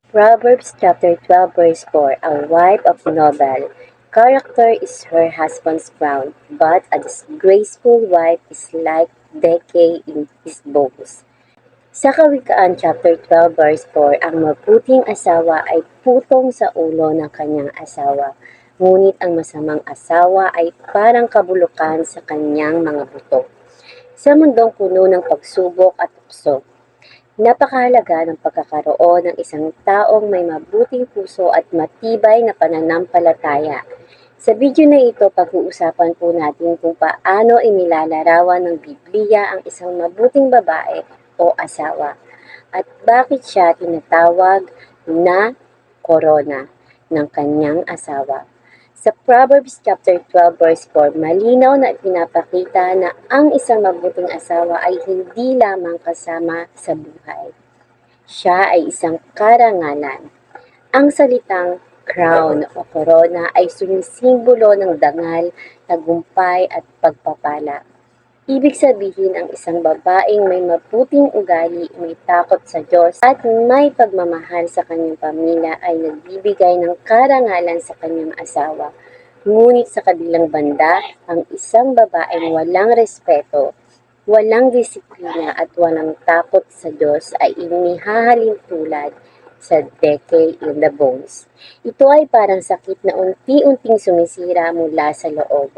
Proverbs chapter 12 verse 4, a wife of noble character is her husband's crown, but a disgraceful wife is like decay in his bones. Sa Kawikaan chapter 12 verse 4, ang mabuting asawa ay putong sa ulo ng kanyang asawa, ngunit ang masamang asawa ay parang kabulukan sa kanyang mga buto. Sa mundong puno ng pagsubok at tukso, napakahalaga ng pagkakaroon ng isang taong may mabuting puso at matibay na pananampalataya. Sa video na ito, pag-uusapan po natin kung paano inilalarawan ng Biblia ang isang mabuting babae o asawa at bakit siya tinatawag na korona ng kanyang asawa. Sa Proverbs chapter 12 verse 4, malinaw na pinapakita na ang isang mabuting asawa ay hindi lamang kasama sa buhay. Siya ay isang karangalan. Ang salitang crown o corona ay sumisimbolo ng dangal, tagumpay at pagpapala. Ibig sabihin ang isang babaeng may mabuting ugali, may takot sa Diyos at may pagmamahal sa kanyang pamilya ay nagbibigay ng karangalan sa kanyang asawa. Ngunit sa kabilang banda, ang isang babaeng walang respeto, walang disiplina at walang takot sa Diyos ay inihahalin tulad sa decay in the bones. Ito ay parang sakit na unti-unting sumisira mula sa loob.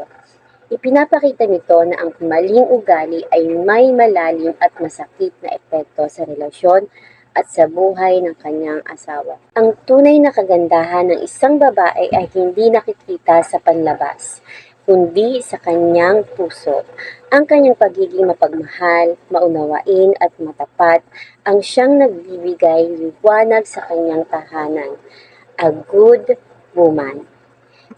Ipinapakita nito na ang maling ugali ay may malalim at masakit na epekto sa relasyon at sa buhay ng kanyang asawa. Ang tunay na kagandahan ng isang babae ay hindi nakikita sa panlabas, kundi sa kanyang puso. Ang kanyang pagiging mapagmahal, maunawain at matapat ang siyang nagbibigay liwanag sa kanyang tahanan. A good woman.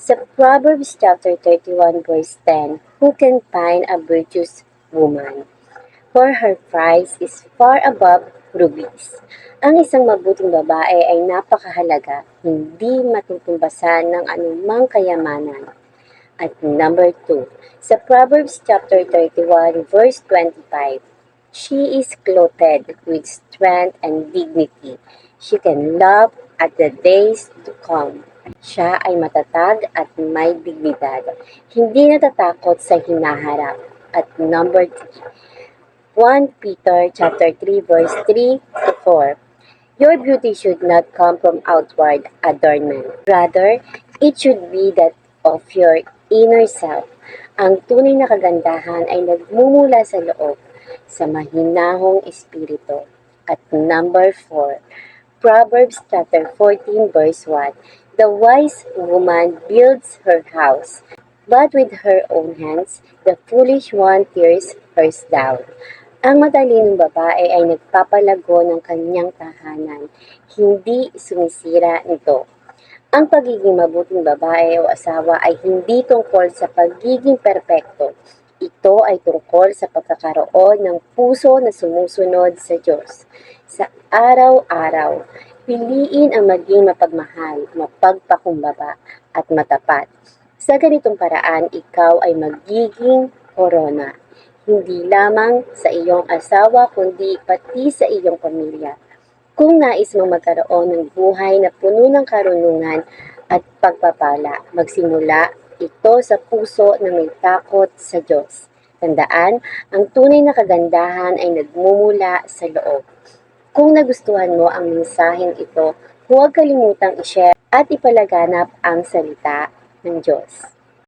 Sa Proverbs chapter 31 verse 10, who can find a virtuous woman? For her price is far above rubies. Ang isang mabuting babae ay napakahalaga, hindi matutumbasan ng anumang kayamanan. At number 2, sa Proverbs chapter 31 verse 25, she is clothed with strength and dignity. She can laugh at the days to come. Siya ay matatag at may dignidad. Hindi natatakot sa hinaharap. At number 3, 1 Peter chapter 3 verse 3 to 4. Your beauty should not come from outward adornment. Rather, it should be that of your inner self. Ang tunay na kagandahan ay nagmumula sa loob, sa mahinahong espiritu. At number 4, Proverbs chapter 14 verse 1. The wise woman builds her house, but with her own hands the foolish one tears hers down. Ang matalinong babae ay nagpapalago ng kanyang tahanan, hindi sumisira nito. Ang pagiging mabuting babae o asawa ay hindi tungkol sa pagiging perpekto. Ito ay tungkol sa pagkakaroon ng puso na sumusunod sa Diyos. Sa araw-araw, piliin ang maging mapagmahal, mapagpakumbaba, at matapat. Sa ganitong paraan, ikaw ay magiging korona, hindi lamang sa iyong asawa kundi pati sa iyong pamilya. Kung nais mong magkaroon ng buhay na puno ng karunungan at pagpapala, magsimula ito sa puso na may takot sa Diyos. Tandaan, ang tunay na kagandahan ay nagmumula sa loob. Kung nagustuhan mo ang mensaheng ito, huwag kalimutang i-share at ipalaganap ang salita ng Diyos.